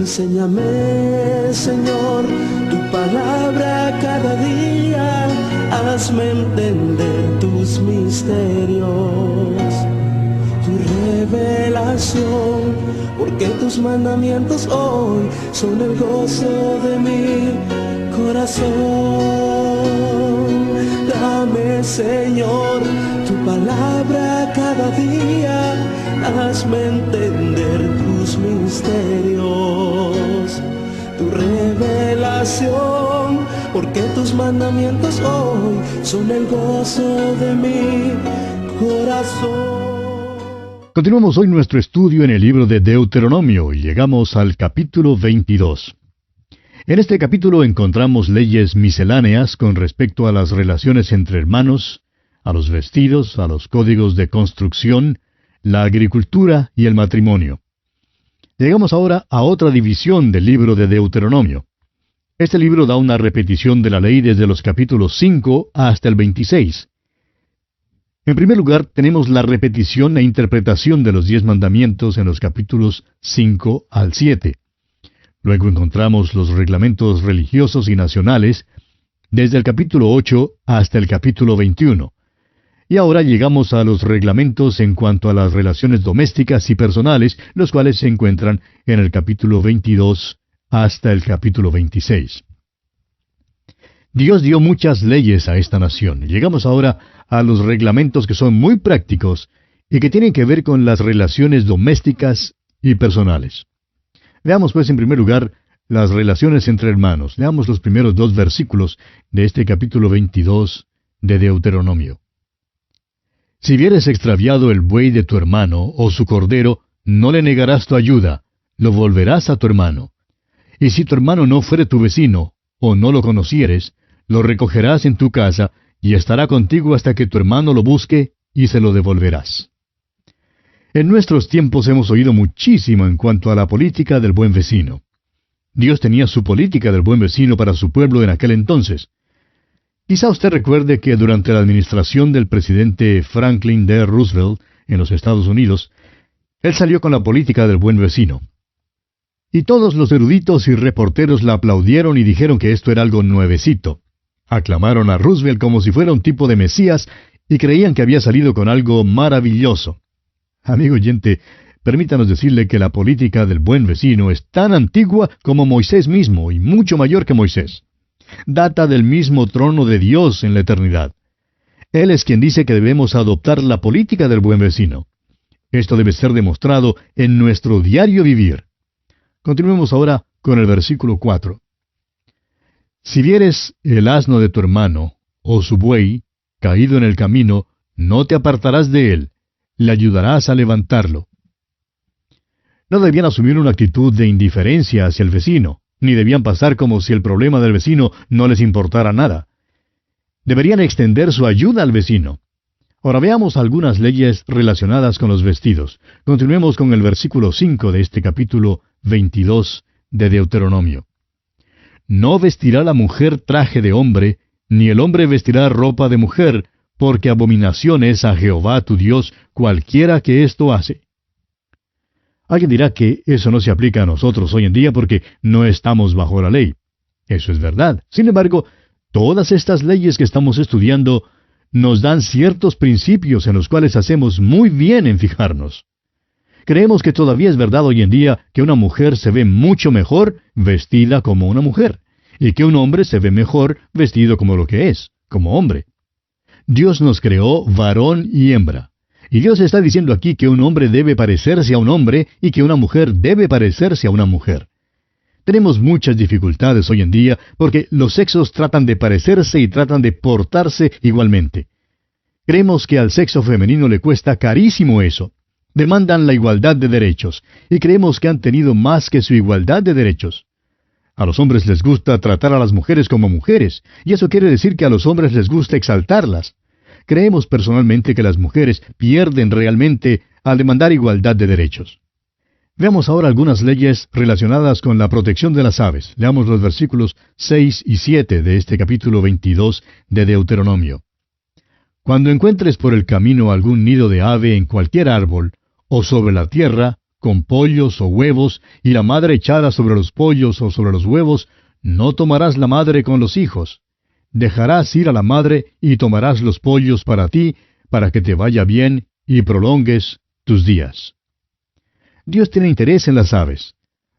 Enséñame, Señor, tu palabra cada día. Hazme entender tus misterios, tu revelación, porque tus mandamientos hoy son el gozo de mi corazón. Dame, Señor, tu palabra cada día. Hazme entender tus misterios, tu revelación, porque tus mandamientos hoy son el gozo de mi corazón. Continuamos hoy nuestro estudio en el libro de Deuteronomio y llegamos al capítulo 22. En este capítulo encontramos leyes misceláneas con respecto a las relaciones entre hermanos, a los vestidos, a los códigos de construcción, la agricultura y el matrimonio. Llegamos ahora a otra división del libro de Deuteronomio. Este libro da una repetición de la ley desde los capítulos 5 hasta el 26. En primer lugar, tenemos la repetición e interpretación de los 10 mandamientos en los capítulos 5 al 7. Luego encontramos los reglamentos religiosos y nacionales desde el capítulo 8 hasta el capítulo 21. Y ahora llegamos a los reglamentos en cuanto a las relaciones domésticas y personales, los cuales se encuentran en el capítulo 22 hasta el capítulo 26. Dios dio muchas leyes a esta nación. Llegamos ahora a los reglamentos que son muy prácticos y que tienen que ver con las relaciones domésticas y personales. Veamos pues en primer lugar las relaciones entre hermanos. Leamos los primeros 2 versículos de este capítulo 22 de Deuteronomio. Si vieres extraviado el buey de tu hermano o su cordero, no le negarás tu ayuda, lo volverás a tu hermano. Y si tu hermano no fuere tu vecino, o no lo conocieres, lo recogerás en tu casa, y estará contigo hasta que tu hermano lo busque, y se lo devolverás. En nuestros tiempos hemos oído muchísimo en cuanto a la política del buen vecino. Dios tenía su política del buen vecino para su pueblo en aquel entonces. Quizá usted recuerde que durante la administración del presidente Franklin D. Roosevelt en los Estados Unidos, él salió con la política del buen vecino. Y todos los eruditos y reporteros la aplaudieron y dijeron que esto era algo nuevecito. Aclamaron a Roosevelt como si fuera un tipo de Mesías y creían que había salido con algo maravilloso. Amigo oyente, permítanos decirle que la política del buen vecino es tan antigua como Moisés mismo y mucho mayor que Moisés. Data del mismo trono de Dios en la eternidad. Él es quien dice que debemos adoptar la política del buen vecino. Esto debe ser demostrado en nuestro diario vivir. Continuemos ahora con el versículo 4. Si vieres el asno de tu hermano, o su buey, caído en el camino, no te apartarás de él, le ayudarás a levantarlo. No debían asumir una actitud de indiferencia hacia el vecino, ni debían pasar como si el problema del vecino no les importara nada. Deberían extender su ayuda al vecino. Ahora veamos algunas leyes relacionadas con los vestidos. Continuemos con el versículo 5 de este capítulo 22 de Deuteronomio. No vestirá la mujer traje de hombre, ni el hombre vestirá ropa de mujer, porque abominación es a Jehová tu Dios cualquiera que esto hace. Alguien dirá que eso no se aplica a nosotros hoy en día porque no estamos bajo la ley. Eso es verdad. Sin embargo, todas estas leyes que estamos estudiando nos dan ciertos principios en los cuales hacemos muy bien en fijarnos. Creemos que todavía es verdad hoy en día que una mujer se ve mucho mejor vestida como una mujer, y que un hombre se ve mejor vestido como lo que es, como hombre. Dios nos creó varón y hembra. Y Dios está diciendo aquí que un hombre debe parecerse a un hombre y que una mujer debe parecerse a una mujer. Tenemos muchas dificultades hoy en día porque los sexos tratan de parecerse y tratan de portarse igualmente. Creemos que al sexo femenino le cuesta carísimo eso. Demandan la igualdad de derechos y creemos que han tenido más que su igualdad de derechos. A los hombres les gusta tratar a las mujeres como mujeres, y eso quiere decir que a los hombres les gusta exaltarlas. Creemos personalmente que las mujeres pierden realmente al demandar igualdad de derechos. Veamos ahora algunas leyes relacionadas con la protección de las aves. Leamos los versículos 6 y 7 de este capítulo 22 de Deuteronomio. Cuando encuentres por el camino algún nido de ave en cualquier árbol, o sobre la tierra, con pollos o huevos, y la madre echada sobre los pollos o sobre los huevos, no tomarás la madre con los hijos. Dejarás ir a la madre y tomarás los pollos para ti, para que te vaya bien y prolongues tus días. Dios tiene interés en las aves.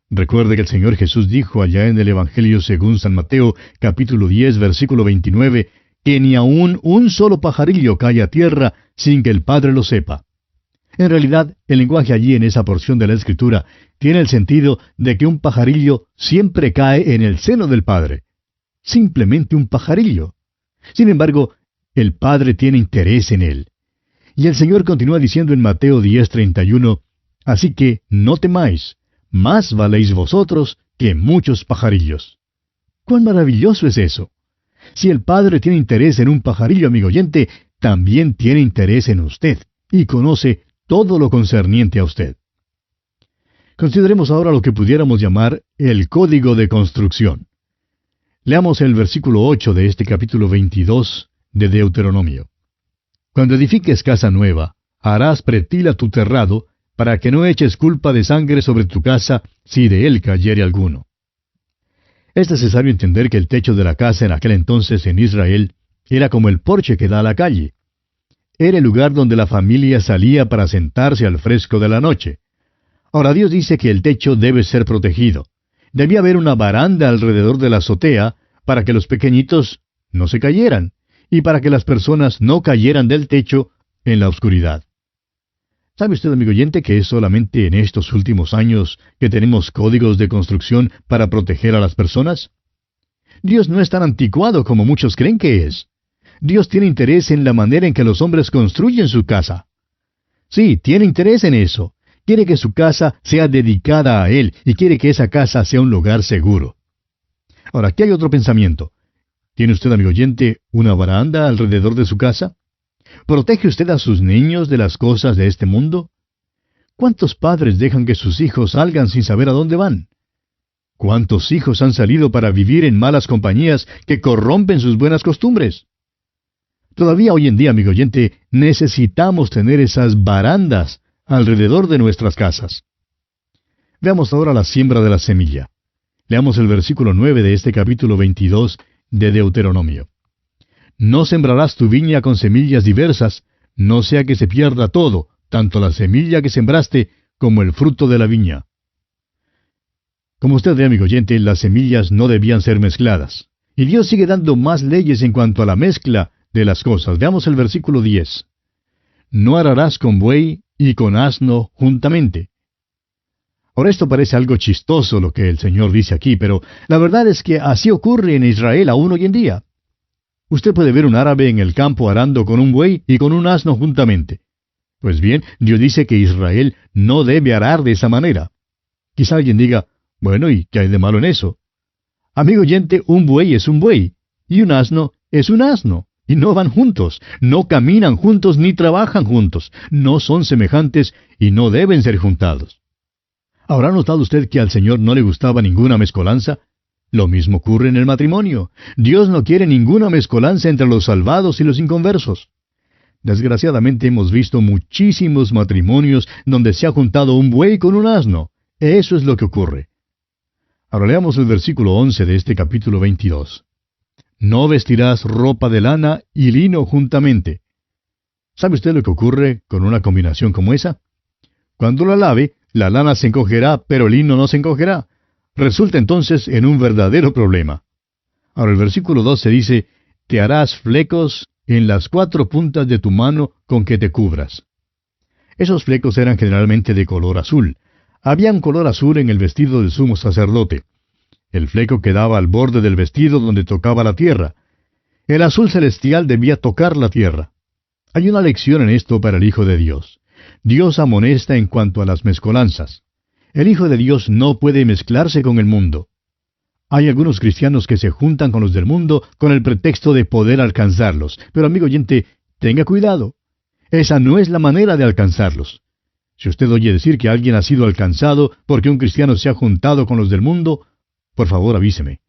Recuerde que el Señor Jesús dijo allá en el Evangelio según San Mateo, capítulo 10, versículo 29, que ni aun un solo pajarillo cae a tierra sin que el Padre lo sepa. En realidad, el lenguaje allí en esa porción de la Escritura tiene el sentido de que un pajarillo siempre cae en el seno del Padre. Simplemente un pajarillo. Sin embargo, el Padre tiene interés en él. Y el Señor continúa diciendo en Mateo 10:31, así que no temáis, más valéis vosotros que muchos pajarillos. ¡Cuán maravilloso es eso! Si el Padre tiene interés en un pajarillo, amigo oyente, también tiene interés en usted, y conoce todo lo concerniente a usted. Consideremos ahora lo que pudiéramos llamar el código de construcción. Leamos el versículo 8 de este capítulo 22 de Deuteronomio. Cuando edifiques casa nueva, harás pretil a tu terrado, para que no eches culpa de sangre sobre tu casa, si de él cayere alguno. Es necesario entender que el techo de la casa en aquel entonces en Israel era como el porche que da a la calle. Era el lugar donde la familia salía para sentarse al fresco de la noche. Ahora Dios dice que el techo debe ser protegido. Debía haber una baranda alrededor de la azotea para que los pequeñitos no se cayeran y para que las personas no cayeran del techo en la oscuridad. ¿Sabe usted, amigo oyente, que es solamente en estos últimos años que tenemos códigos de construcción para proteger a las personas? Dios no es tan anticuado como muchos creen que es. Dios tiene interés en la manera en que los hombres construyen su casa. Sí, tiene interés en eso. Quiere que su casa sea dedicada a Él y quiere que esa casa sea un lugar seguro. Ahora, aquí hay otro pensamiento. ¿Tiene usted, amigo oyente, una baranda alrededor de su casa? ¿Protege usted a sus niños de las cosas de este mundo? ¿Cuántos padres dejan que sus hijos salgan sin saber a dónde van? ¿Cuántos hijos han salido para vivir en malas compañías que corrompen sus buenas costumbres? Todavía hoy en día, amigo oyente, necesitamos tener esas barandas alrededor de nuestras casas. Veamos ahora la siembra de la semilla. Leamos el versículo 9 de este capítulo 22 de Deuteronomio. No sembrarás tu viña con semillas diversas, no sea que se pierda todo, tanto la semilla que sembraste como el fruto de la viña. Como usted ve, amigo oyente, las semillas no debían ser mezcladas. Y Dios sigue dando más leyes en cuanto a la mezcla de las cosas. Veamos el versículo 10. No ararás con buey y con asno juntamente. Ahora esto parece algo chistoso lo que el Señor dice aquí, pero la verdad es que así ocurre en Israel aún hoy en día. Usted puede ver un árabe en el campo arando con un buey y con un asno juntamente. Pues bien, Dios dice que Israel no debe arar de esa manera. Quizá alguien diga, bueno, ¿y qué hay de malo en eso? Amigo oyente, un buey es un buey, y un asno es un asno, y no van juntos, no caminan juntos ni trabajan juntos, no son semejantes y no deben ser juntados. ¿Habrá notado usted que al Señor no le gustaba ninguna mezcolanza? Lo mismo ocurre en el matrimonio. Dios no quiere ninguna mezcolanza entre los salvados y los inconversos. Desgraciadamente hemos visto muchísimos matrimonios donde se ha juntado un buey con un asno. Eso es lo que ocurre. Ahora leamos el versículo 11 de este capítulo 22. No vestirás ropa de lana y lino juntamente. ¿Sabe usted lo que ocurre con una combinación como esa? Cuando la lave, la lana se encogerá, pero el lino no se encogerá. Resulta entonces en un verdadero problema. Ahora el versículo 12 dice, te harás flecos en las 4 puntas de tu mano con que te cubras. Esos flecos eran generalmente de color azul. Había un color azul en el vestido del sumo sacerdote. El fleco quedaba al borde del vestido donde tocaba la tierra. El azul celestial debía tocar la tierra. Hay una lección en esto para el Hijo de Dios. Dios amonesta en cuanto a las mezcolanzas. El Hijo de Dios no puede mezclarse con el mundo. Hay algunos cristianos que se juntan con los del mundo con el pretexto de poder alcanzarlos. Pero, amigo oyente, tenga cuidado. Esa no es la manera de alcanzarlos. Si usted oye decir que alguien ha sido alcanzado porque un cristiano se ha juntado con los del mundo, por favor avíseme.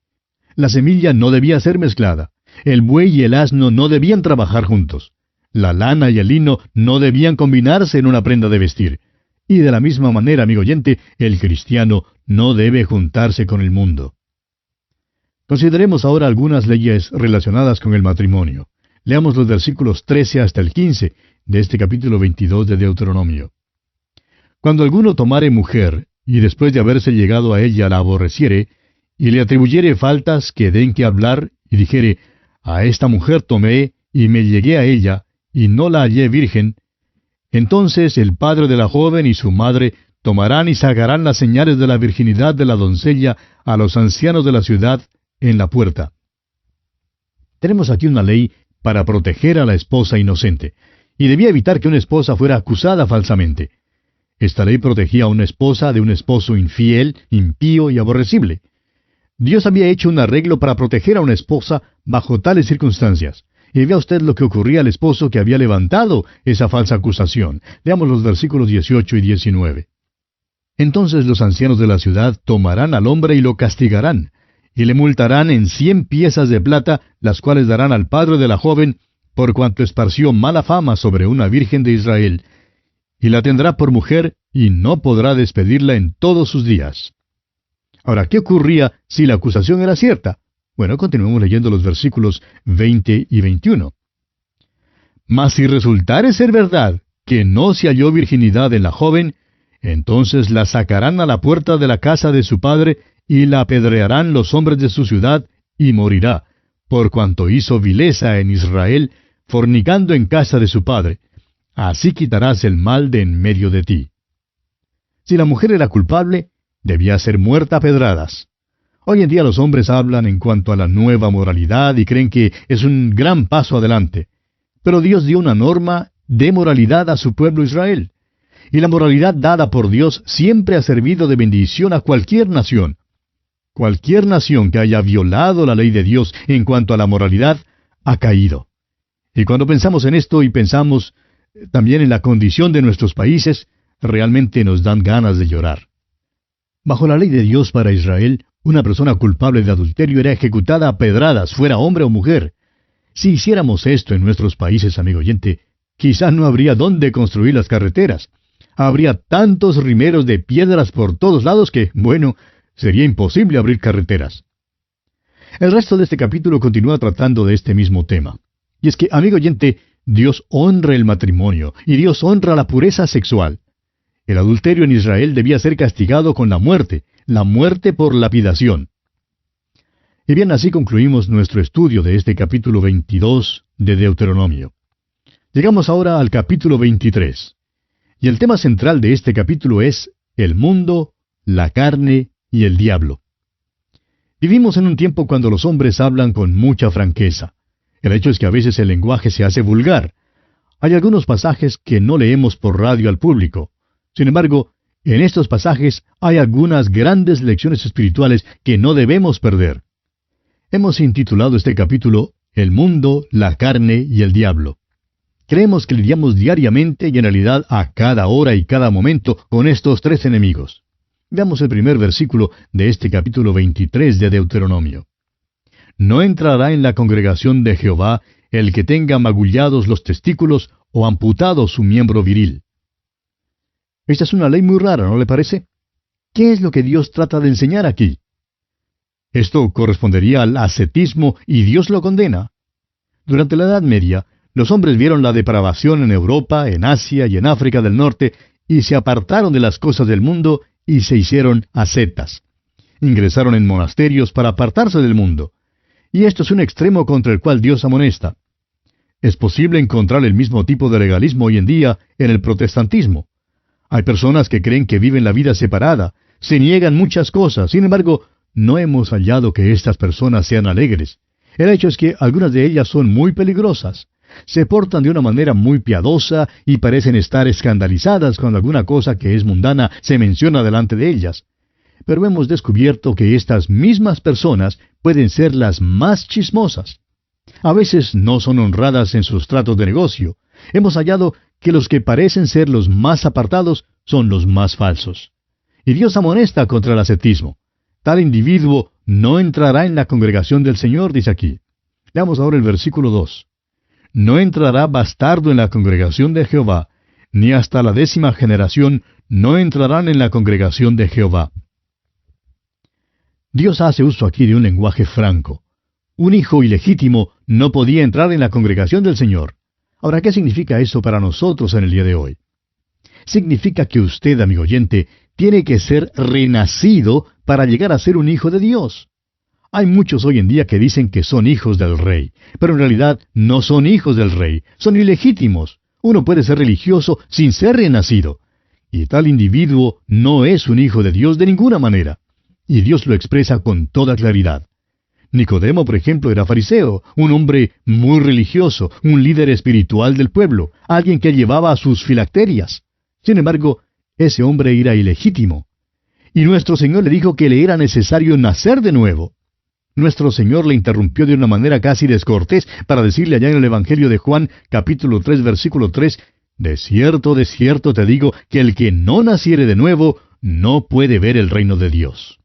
La semilla no debía ser mezclada. El buey y el asno no debían trabajar juntos. La lana y el lino no debían combinarse en una prenda de vestir. Y de la misma manera, amigo oyente, el cristiano no debe juntarse con el mundo. Consideremos ahora algunas leyes relacionadas con el matrimonio. Leamos los versículos 13 hasta el 15 de este capítulo 22 de Deuteronomio. Cuando alguno tomare mujer, y después de haberse llegado a ella la aborreciere, y le atribuyere faltas que den que hablar, y dijere, a esta mujer tomé, y me llegué a ella, y no la hallé virgen, entonces el padre de la joven y su madre tomarán y sacarán las señales de la virginidad de la doncella a los ancianos de la ciudad en la puerta. Tenemos aquí una ley para proteger a la esposa inocente, y debía evitar que una esposa fuera acusada falsamente. Esta ley protegía a una esposa de un esposo infiel, impío y aborrecible. Dios había hecho un arreglo para proteger a una esposa bajo tales circunstancias. Y vea usted lo que ocurría al esposo que había levantado esa falsa acusación. Leamos los versículos 18 y 19. Entonces los ancianos de la ciudad tomarán al hombre y lo castigarán, y le multarán en 100 piezas de plata, las cuales darán al padre de la joven, por cuanto esparció mala fama sobre una virgen de Israel, y la tendrá por mujer, y no podrá despedirla en todos sus días. Ahora, ¿qué ocurría si la acusación era cierta? Bueno, continuemos leyendo los versículos 20 y 21. Mas si resultare ser verdad que no se halló virginidad en la joven, entonces la sacarán a la puerta de la casa de su padre, y la apedrearán los hombres de su ciudad, y morirá, por cuanto hizo vileza en Israel, fornicando en casa de su padre. Así quitarás el mal de en medio de ti. Si la mujer era culpable, debía ser muerta a pedradas. Hoy en día los hombres hablan en cuanto a la nueva moralidad y creen que es un gran paso adelante. Pero Dios dio una norma de moralidad a su pueblo Israel. Y la moralidad dada por Dios siempre ha servido de bendición a cualquier nación. Cualquier nación que haya violado la ley de Dios en cuanto a la moralidad, ha caído. Y cuando pensamos en esto y pensamos también en la condición de nuestros países, realmente nos dan ganas de llorar. Bajo la ley de Dios para Israel, una persona culpable de adulterio era ejecutada a pedradas, fuera hombre o mujer. Si hiciéramos esto en nuestros países, amigo oyente, quizás no habría dónde construir las carreteras. Habría tantos rimeros de piedras por todos lados que, bueno, sería imposible abrir carreteras. El resto de este capítulo continúa tratando de este mismo tema. Y es que, amigo oyente, Dios honra el matrimonio y Dios honra la pureza sexual. El adulterio en Israel debía ser castigado con la muerte por lapidación. Y bien, así concluimos nuestro estudio de este capítulo 22 de Deuteronomio. Llegamos ahora al capítulo 23. Y el tema central de este capítulo es el mundo, la carne y el diablo. Vivimos en un tiempo cuando los hombres hablan con mucha franqueza. El hecho es que a veces el lenguaje se hace vulgar. Hay algunos pasajes que no leemos por radio al público. Sin embargo, en estos pasajes hay algunas grandes lecciones espirituales que no debemos perder. Hemos intitulado este capítulo El mundo, la carne y el diablo. Creemos que lidiamos diariamente y en realidad a cada hora y cada momento con estos tres enemigos. Veamos el primer versículo de este capítulo 23 de Deuteronomio. No entrará en la congregación de Jehová el que tenga magullados los testículos o amputado su miembro viril. Esta es una ley muy rara, ¿no le parece? ¿Qué es lo que Dios trata de enseñar aquí? Esto correspondería al ascetismo y Dios lo condena. Durante la Edad Media, los hombres vieron la depravación en Europa, en Asia y en África del Norte y se apartaron de las cosas del mundo y se hicieron ascetas. Ingresaron en monasterios para apartarse del mundo. Y esto es un extremo contra el cual Dios amonesta. Es posible encontrar el mismo tipo de legalismo hoy en día en el protestantismo. Hay personas que creen que viven la vida separada, se niegan muchas cosas, sin embargo, no hemos hallado que estas personas sean alegres. El hecho es que algunas de ellas son muy peligrosas. Se portan de una manera muy piadosa y parecen estar escandalizadas cuando alguna cosa que es mundana se menciona delante de ellas. Pero hemos descubierto que estas mismas personas pueden ser las más chismosas. A veces no son honradas en sus tratos de negocio. Hemos hallado que los que parecen ser los más apartados son los más falsos. Y Dios amonesta contra el ascetismo. Tal individuo no entrará en la congregación del Señor, dice aquí. Leamos ahora el versículo 2. No entrará bastardo en la congregación de Jehová, ni hasta la 10ª generación no entrarán en la congregación de Jehová. Dios hace uso aquí de un lenguaje franco. Un hijo ilegítimo no podía entrar en la congregación del Señor. Ahora, ¿qué significa eso para nosotros en el día de hoy? Significa que usted, amigo oyente, tiene que ser renacido para llegar a ser un hijo de Dios. Hay muchos hoy en día que dicen que son hijos del rey, pero en realidad no son hijos del rey, son ilegítimos. Uno puede ser religioso sin ser renacido. Y tal individuo no es un hijo de Dios de ninguna manera. Y Dios lo expresa con toda claridad. Nicodemo, por ejemplo, era fariseo, un hombre muy religioso, un líder espiritual del pueblo, alguien que llevaba sus filacterias. Sin embargo, ese hombre era ilegítimo. Y nuestro Señor le dijo que le era necesario nacer de nuevo. Nuestro Señor le interrumpió de una manera casi descortés para decirle allá en el Evangelio de Juan, capítulo 3, versículo 3, de cierto te digo, que el que no naciere de nuevo, no puede ver el reino de Dios.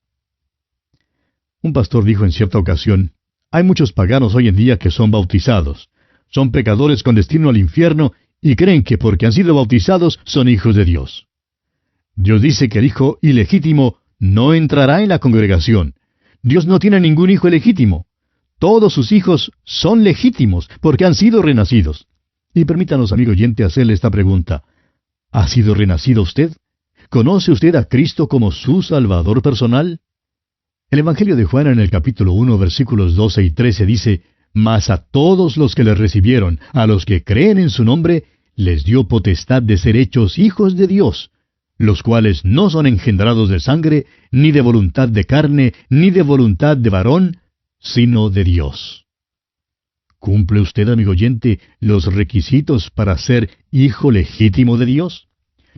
Un pastor dijo en cierta ocasión, hay muchos paganos hoy en día que son bautizados. Son pecadores con destino al infierno y creen que porque han sido bautizados son hijos de Dios. Dios dice que el hijo ilegítimo no entrará en la congregación. Dios no tiene ningún hijo ilegítimo. Todos sus hijos son legítimos porque han sido renacidos. Y permítanos, amigo oyente, hacerle esta pregunta. ¿Ha sido renacido usted? ¿Conoce usted a Cristo como su Salvador personal? El Evangelio de Juan en el capítulo 1, versículos 12 y 13 dice, Mas a todos los que le recibieron, a los que creen en su nombre, les dio potestad de ser hechos hijos de Dios, los cuales no son engendrados de sangre, ni de voluntad de carne, ni de voluntad de varón, sino de Dios. ¿Cumple usted, amigo oyente, los requisitos para ser hijo legítimo de Dios?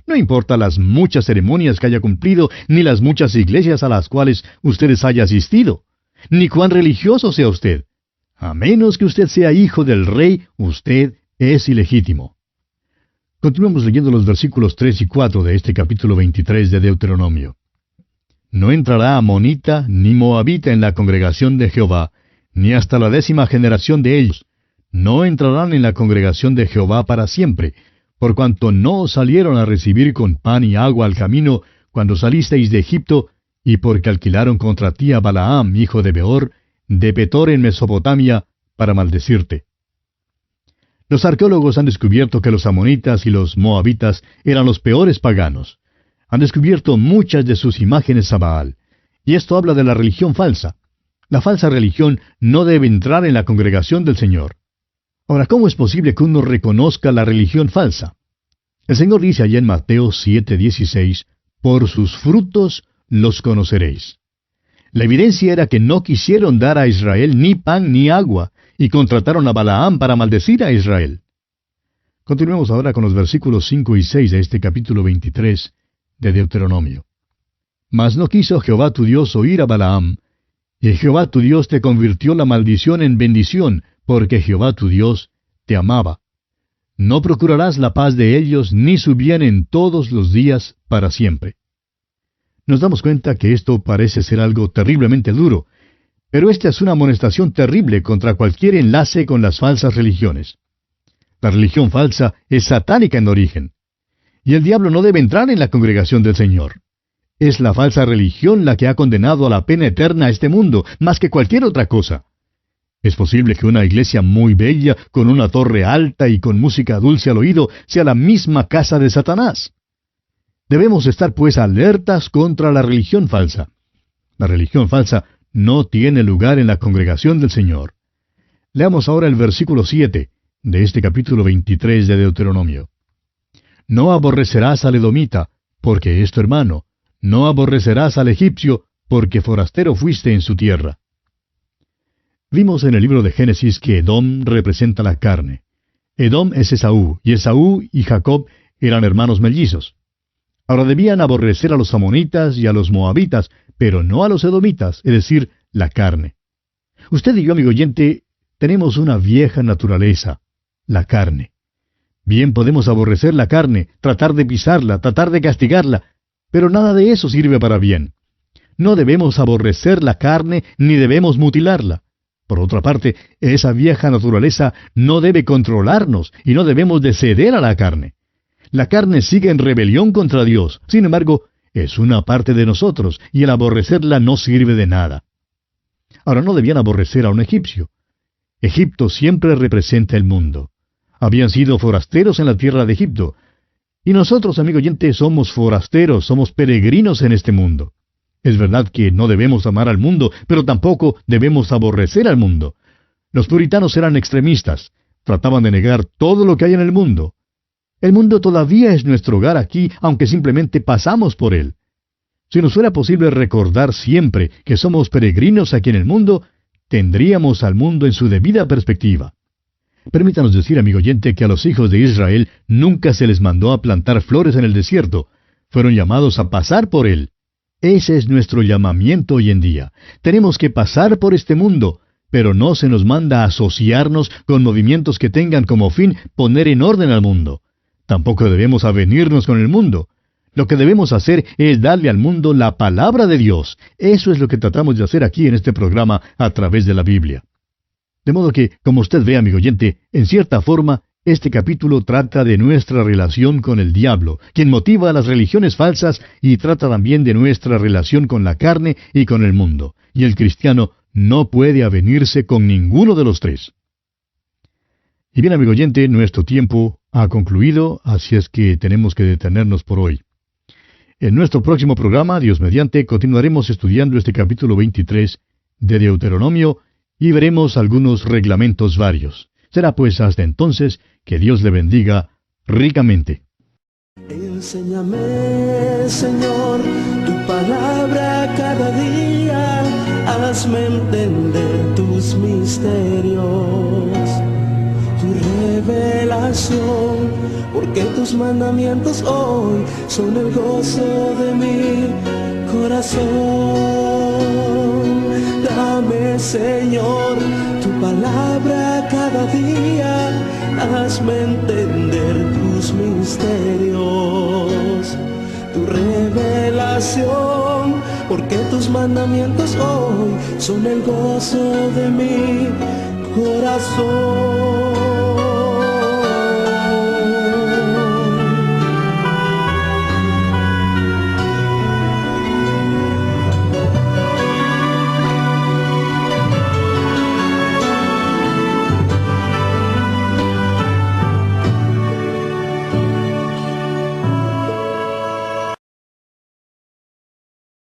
No importa las muchas ceremonias que haya cumplido, ni las muchas iglesias a las cuales ustedes haya asistido, ni cuán religioso sea usted. A menos que usted sea hijo del rey, usted es ilegítimo. Continuamos leyendo los versículos 3 y 4 de este capítulo 23 de Deuteronomio. No entrará amonita ni moabita en la congregación de Jehová, ni hasta la 10ª generación de ellos. No entrarán en la congregación de Jehová para siempre, por cuanto no os salieron a recibir con pan y agua al camino cuando salisteis de Egipto, y porque alquilaron contra ti a Balaam, hijo de Beor, de Petor en Mesopotamia, para maldecirte. Los arqueólogos han descubierto que los amonitas y los moabitas eran los peores paganos. Han descubierto muchas de sus imágenes a Baal. Y esto habla de la religión falsa. La falsa religión no debe entrar en la congregación del Señor. Ahora, ¿cómo es posible que uno reconozca la religión falsa? El Señor dice allá en Mateo 7:16, Por sus frutos los conoceréis. La evidencia era que no quisieron dar a Israel ni pan ni agua, y contrataron a Balaam para maldecir a Israel. Continuemos ahora con los versículos 5 y 6 de este capítulo 23 de Deuteronomio. Mas no quiso Jehová tu Dios oír a Balaam, y Jehová tu Dios te convirtió la maldición en bendición, porque Jehová tu Dios te amaba. No procurarás la paz de ellos, ni su bien en todos los días para siempre. Nos damos cuenta que esto parece ser algo terriblemente duro, pero esta es una amonestación terrible contra cualquier enlace con las falsas religiones. La religión falsa es satánica en origen, y el diablo no debe entrar en la congregación del Señor. Es la falsa religión la que ha condenado a la pena eterna a este mundo, más que cualquier otra cosa. Es posible que una iglesia muy bella, con una torre alta y con música dulce al oído, sea la misma casa de Satanás. Debemos estar pues alertas contra la religión falsa. La religión falsa no tiene lugar en la congregación del Señor. Leamos ahora el versículo 7 de este capítulo 23 de Deuteronomio. No aborrecerás al edomita, porque es tu hermano. No aborrecerás al egipcio, porque forastero fuiste en su tierra. Vimos en el libro de Génesis que Edom representa la carne. Edom es Esaú, y Esaú y Jacob eran hermanos mellizos. Ahora debían aborrecer a los amonitas y a los moabitas, pero no a los edomitas, es decir, la carne. Usted y yo, amigo oyente, tenemos una vieja naturaleza, la carne. Bien podemos aborrecer la carne, tratar de pisarla, tratar de castigarla, pero nada de eso sirve para bien. No debemos aborrecer la carne ni debemos mutilarla. Por otra parte, esa vieja naturaleza no debe controlarnos y no debemos de ceder a la carne. La carne sigue en rebelión contra Dios. Sin embargo, es una parte de nosotros, y el aborrecerla no sirve de nada. Ahora, no debían aborrecer a un egipcio. Egipto siempre representa el mundo. Habían sido forasteros en la tierra de Egipto. Y nosotros, amigo oyente, somos forasteros, somos peregrinos en este mundo. Es verdad que no debemos amar al mundo, pero tampoco debemos aborrecer al mundo. Los puritanos eran extremistas. Trataban de negar todo lo que hay en el mundo. El mundo todavía es nuestro hogar aquí, aunque simplemente pasamos por él. Si nos fuera posible recordar siempre que somos peregrinos aquí en el mundo, tendríamos al mundo en su debida perspectiva. Permítanos decir, amigo oyente, que a los hijos de Israel nunca se les mandó a plantar flores en el desierto. Fueron llamados a pasar por él. Ese es nuestro llamamiento hoy en día. Tenemos que pasar por este mundo, pero no se nos manda a asociarnos con movimientos que tengan como fin poner en orden al mundo. Tampoco debemos avenirnos con el mundo. Lo que debemos hacer es darle al mundo la palabra de Dios. Eso es lo que tratamos de hacer aquí en este programa a través de la Biblia. De modo que, como usted ve, amigo oyente, en cierta forma, este capítulo trata de nuestra relación con el diablo, quien motiva las religiones falsas, y trata también de nuestra relación con la carne y con el mundo. Y el cristiano no puede avenirse con ninguno de los tres. Y bien, amigo oyente, nuestro tiempo ha concluido, así es que tenemos que detenernos por hoy. En nuestro próximo programa, Dios mediante, continuaremos estudiando este capítulo 23 de Deuteronomio y veremos algunos reglamentos varios. Será pues hasta entonces que Dios le bendiga ricamente. Enséñame, Señor, tu palabra cada día, hazme entender tus misterios, tu revelación, porque tus mandamientos hoy son el gozo de mi corazón. Dame, Señor, tu palabra cada día, hazme entender tus misterios, tu revelación, porque tus mandamientos hoy son el gozo de mi corazón.